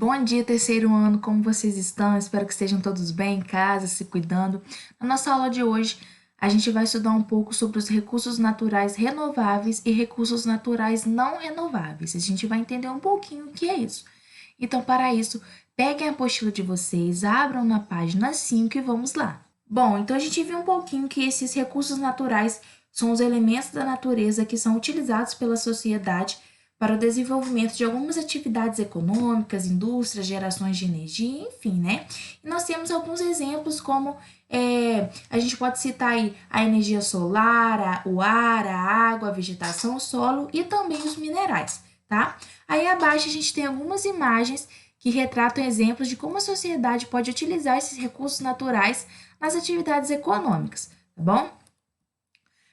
Bom dia, terceiro ano, como vocês estão? Espero que estejam todos bem em casa, se cuidando. Na nossa aula de hoje, a gente vai estudar um pouco sobre os recursos naturais renováveis e recursos naturais não renováveis. A gente vai entender um pouquinho o que é isso. Então, para isso, peguem a apostila de vocês, abram na página 5 e vamos lá. Bom, então a gente viu um pouquinho que esses recursos naturais são os elementos da natureza que são utilizados pela sociedade para o desenvolvimento de algumas atividades econômicas, indústrias, gerações de energia, enfim, né? E nós temos alguns exemplos como a gente pode citar aí a energia solar, o ar, a água, a vegetação, o solo e também os minerais, tá? Aí abaixo a gente tem algumas imagens que retratam exemplos de como a sociedade pode utilizar esses recursos naturais nas atividades econômicas, tá bom?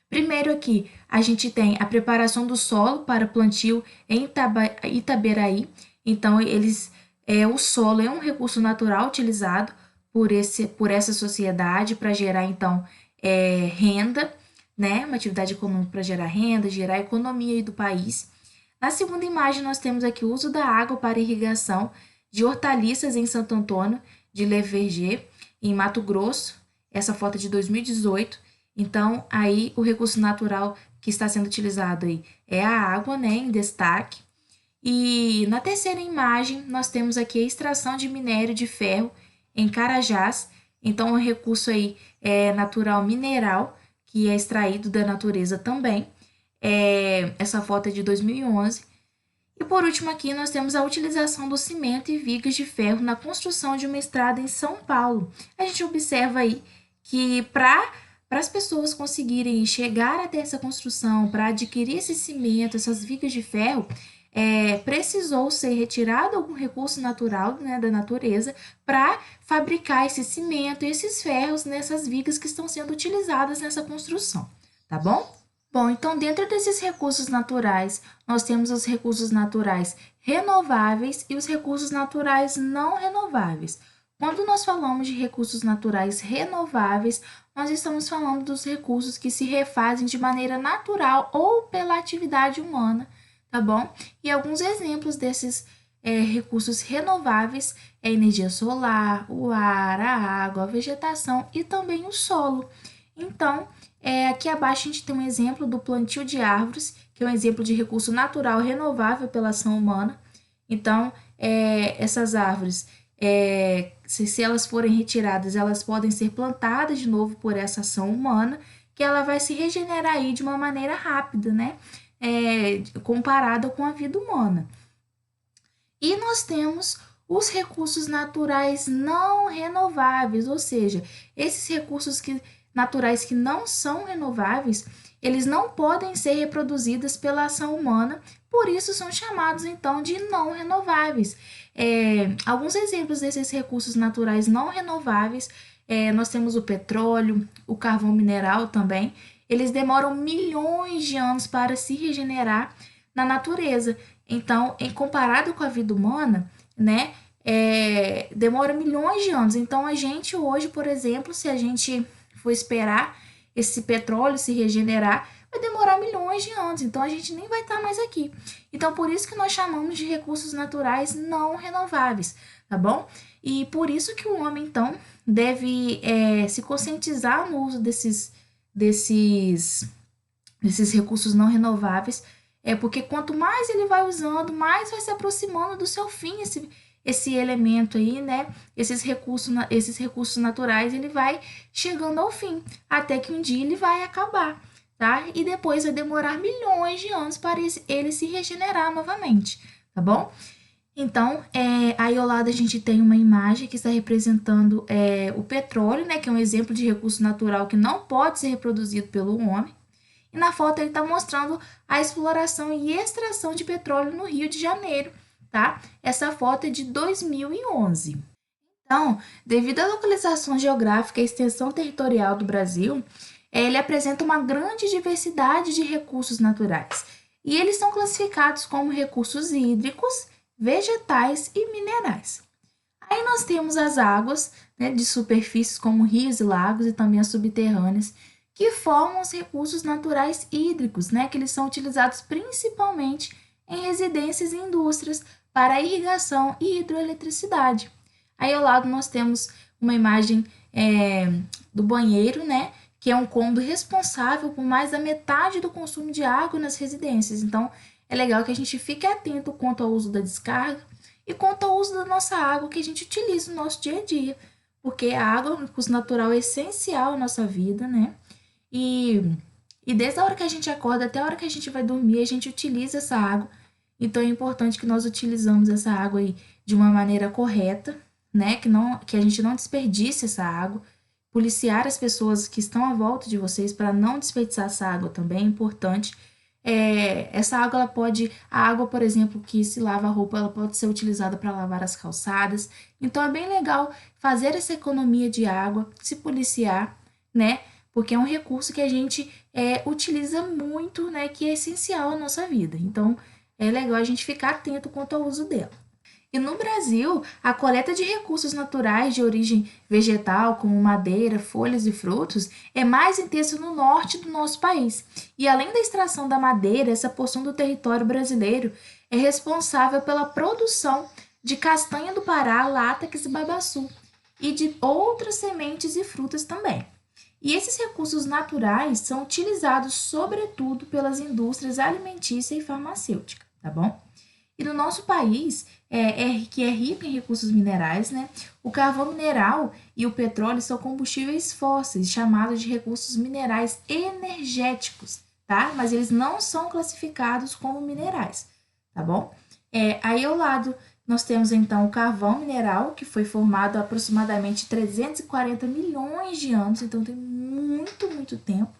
Primeiro aqui, a gente tem a preparação do solo para plantio em Itaberaí. Então, o solo é um recurso natural utilizado por essa sociedade para gerar, então, renda, né? Uma atividade econômica para gerar renda, gerar economia aí do país. Na segunda imagem, nós temos aqui o uso da água para irrigação de hortaliças em Santo Antônio de Leverger, em Mato Grosso. Essa foto é de 2018. Então, aí o recurso natural que está sendo utilizado aí é a água, né, em destaque. E na terceira imagem, nós temos aqui a extração de minério de ferro em Carajás. Então, é um recurso aí natural mineral, que é extraído da natureza também. Essa foto é de 2011. E por último aqui, nós temos a utilização do cimento e vigas de ferro na construção de uma estrada em São Paulo. A gente observa aí que para as pessoas conseguirem chegar até essa construção, para adquirir esse cimento, essas vigas de ferro, precisou ser retirado algum recurso natural, né, da natureza para fabricar esse cimento e esses ferros nessas vigas que estão sendo utilizadas nessa construção, tá bom? Bom, então dentro desses recursos naturais, nós temos os recursos naturais renováveis e os recursos naturais não renováveis. Quando nós falamos de recursos naturais renováveis, nós estamos falando dos recursos que se refazem de maneira natural ou pela atividade humana, tá bom? E alguns exemplos desses recursos renováveis é a energia solar, o ar, a água, a vegetação e também o solo. Então, aqui abaixo a gente tem um exemplo do plantio de árvores, que é um exemplo de recurso natural renovável pela ação humana. Então, essas árvores, se elas forem retiradas, elas podem ser plantadas de novo por essa ação humana, que ela vai se regenerar aí de uma maneira rápida, né? Comparada com a vida humana. E nós temos os recursos naturais não renováveis, ou seja, esses recursos naturais que não são renováveis, eles não podem ser reproduzidos pela ação humana, por isso são chamados então de não renováveis. Alguns exemplos desses recursos naturais não renováveis, nós temos o petróleo, o carvão mineral também. Eles demoram milhões de anos para se regenerar na natureza. Então, em comparado com a vida humana, né, demora milhões de anos. Então, a gente hoje, por exemplo, se a gente for esperar esse petróleo se regenerar, vai demorar milhões de anos, então a gente nem vai estar mais aqui. Então, por isso que nós chamamos de recursos naturais não renováveis, tá bom? E por isso que o homem, então, deve se conscientizar no uso desses recursos não renováveis, porque quanto mais ele vai usando, mais vai se aproximando do seu fim esse elemento aí, né? Esses recursos naturais, ele vai chegando ao fim, até que um dia ele vai acabar, tá? E depois vai demorar milhões de anos para ele se regenerar novamente, tá bom? Então, aí ao lado a gente tem uma imagem que está representando o petróleo, né? Que é um exemplo de recurso natural que não pode ser reproduzido pelo homem. E na foto ele está mostrando a exploração e extração de petróleo no Rio de Janeiro, tá? Essa foto é de 2011. Então, devido à localização geográfica e extensão territorial do Brasil, ele apresenta uma grande diversidade de recursos naturais. E eles são classificados como recursos hídricos, vegetais e minerais. Aí nós temos as águas, né, de superfícies como rios e lagos e também as subterrâneas, que formam os recursos naturais hídricos, né, que eles são utilizados principalmente em residências e indústrias para irrigação e hidroeletricidade. Aí ao lado nós temos uma imagem do banheiro, né? Que é um cômodo responsável por mais da metade do consumo de água nas residências. Então, é legal que a gente fique atento quanto ao uso da descarga e quanto ao uso da nossa água que a gente utiliza no nosso dia a dia. Porque a água é um recurso natural essencial à nossa vida, né? E, e desde a hora que a gente acorda até a hora que a gente vai dormir, a gente utiliza essa água. Então, é importante que nós utilizamos essa água aí de uma maneira correta, né? Que a gente não desperdice essa água. Policiar as pessoas que estão à volta de vocês para não desperdiçar essa água também é importante. Essa água, a água, por exemplo, que se lava a roupa, ela pode ser utilizada para lavar as calçadas. Então, é bem legal fazer essa economia de água, se policiar, né? Porque é um recurso que a gente utiliza muito, né? Que é essencial à nossa vida. Então, é legal a gente ficar atento quanto ao uso dela. E no Brasil, a coleta de recursos naturais de origem vegetal, como madeira, folhas e frutos, é mais intensa no norte do nosso país. E além da extração da madeira, essa porção do território brasileiro é responsável pela produção de castanha do Pará, látex e babaçu, e de outras sementes e frutas também. E esses recursos naturais são utilizados sobretudo pelas indústrias alimentícia e farmacêutica, tá bom? E no nosso país, que é rico em recursos minerais, né? O carvão mineral e o petróleo são combustíveis fósseis, chamados de recursos minerais energéticos, tá? Mas eles não são classificados como minerais, tá bom? Aí ao lado nós temos então o carvão mineral, que foi formado há aproximadamente 340 milhões de anos, então tem muito, muito tempo,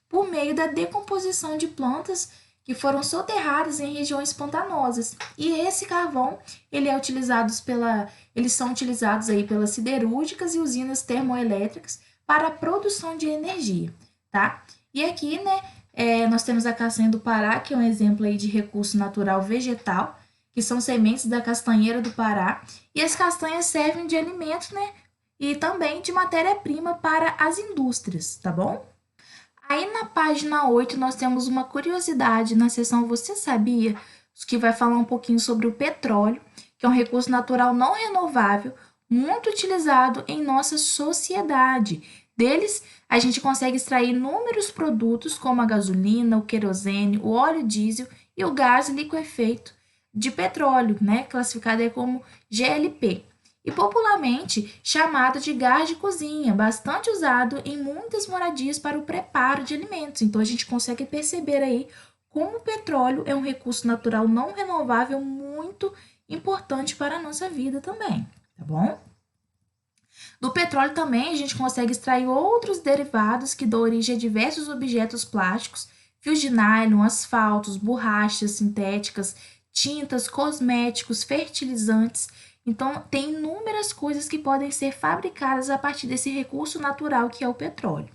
por meio da decomposição de plantas que foram soterradas em regiões pantanosas. E esse carvão, eles são utilizados aí pelas siderúrgicas e usinas termoelétricas para a produção de energia, tá? E aqui, né, nós temos a castanha do Pará, que é um exemplo aí de recurso natural vegetal, que são sementes da castanheira do Pará, e as castanhas servem de alimento, né, e também de matéria-prima para as indústrias, tá bom? Aí na página 8 nós temos uma curiosidade na seção Você Sabia? Que vai falar um pouquinho sobre o petróleo, que é um recurso natural não renovável, muito utilizado em nossa sociedade. Deles, a gente consegue extrair inúmeros produtos como a gasolina, o querosene, o óleo diesel e o gás liquefeito de petróleo, né, classificado aí como GLP e popularmente chamado de gás de cozinha, bastante usado em muitas moradias para o preparo de alimentos. Então a gente consegue perceber aí como o petróleo é um recurso natural não renovável muito importante para a nossa vida também, tá bom? Do petróleo também a gente consegue extrair outros derivados que dão origem a diversos objetos plásticos, fios de nylon, asfaltos, borrachas sintéticas, tintas, cosméticos, fertilizantes. Então, tem inúmeras coisas que podem ser fabricadas a partir desse recurso natural que é o petróleo.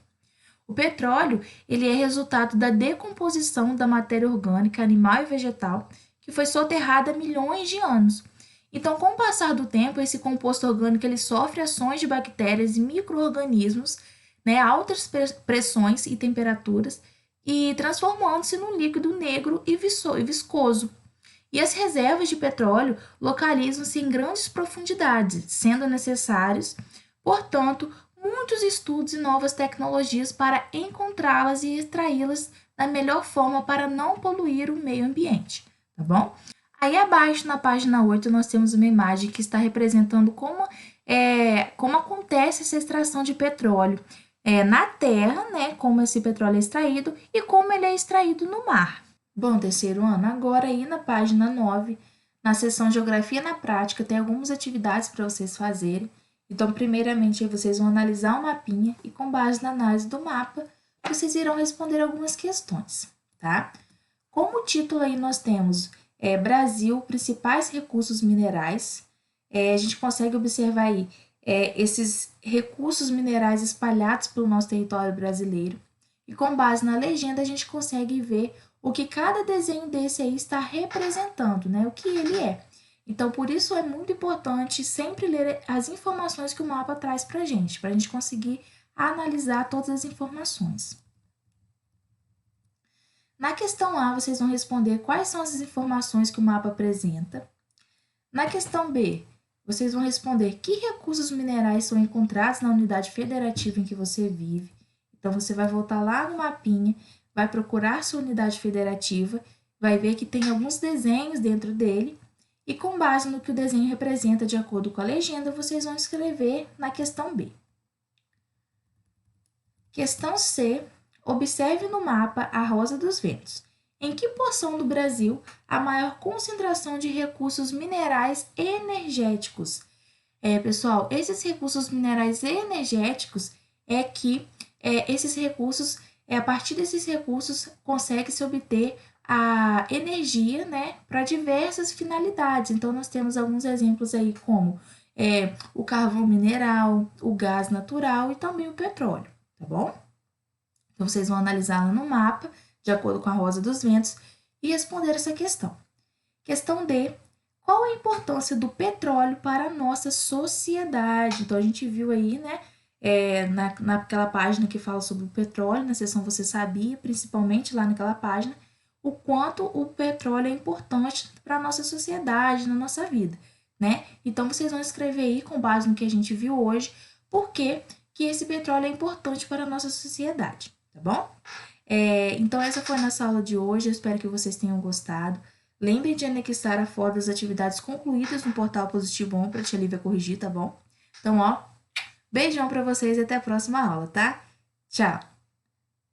O petróleo, ele é resultado da decomposição da matéria orgânica animal e vegetal que foi soterrada há milhões de anos. Então, com o passar do tempo, esse composto orgânico ele sofre ações de bactérias e micro-organismos, né, altas pressões e temperaturas, e transformando-se num líquido negro e viscoso. E as reservas de petróleo localizam-se em grandes profundidades, sendo necessários, portanto, muitos estudos e novas tecnologias para encontrá-las e extraí-las da melhor forma para não poluir o meio ambiente, tá bom? Aí abaixo, na página 8, nós temos uma imagem que está representando como acontece essa extração de petróleo na terra, né? Como esse petróleo é extraído e como ele é extraído no mar. Bom, terceiro ano, agora aí na página 9, na seção Geografia na Prática, tem algumas atividades para vocês fazerem. Então, primeiramente, aí vocês vão analisar o mapinha e, com base na análise do mapa, vocês irão responder algumas questões, tá? Como título aí nós temos Brasil, principais recursos minerais. A gente consegue observar aí esses recursos minerais espalhados pelo nosso território brasileiro. E com base na legenda, a gente consegue ver o que cada desenho desse aí está representando, né? O que ele é. Então, por isso é muito importante sempre ler as informações que o mapa traz para a gente conseguir analisar todas as informações. Na questão A, vocês vão responder quais são as informações que o mapa apresenta. Na questão B, vocês vão responder que recursos minerais são encontrados na unidade federativa em que você vive. Então, você vai voltar lá no mapinha, vai procurar sua unidade federativa, vai ver que tem alguns desenhos dentro dele, e com base no que o desenho representa de acordo com a legenda, vocês vão escrever na questão B. Questão C. Observe no mapa a Rosa dos Ventos. Em que porção do Brasil há maior concentração de recursos minerais energéticos? Pessoal, esses recursos minerais energéticos é que esses recursos, a partir desses recursos, consegue-se obter a energia, né, para diversas finalidades. Então, nós temos alguns exemplos aí, como o carvão mineral, o gás natural e também o petróleo, tá bom? Então, vocês vão analisar lá no mapa, de acordo com a Rosa dos Ventos, e responder essa questão. Questão D. Qual a importância do petróleo para a nossa sociedade? Então, a gente viu aí, né, naquela página que fala sobre o petróleo, na seção Você Sabia, principalmente lá naquela página, o quanto o petróleo é importante para a nossa sociedade, na nossa vida, né? Então, vocês vão escrever aí, com base no que a gente viu hoje, por que esse petróleo é importante para a nossa sociedade, tá bom? Então, essa foi a nossa aula de hoje, eu espero que vocês tenham gostado. Lembre de anexar a foto das atividades concluídas no portal Positivo On para a tia Lívia corrigir, tá bom? Então, beijão para vocês e até a próxima aula, tá? Tchau!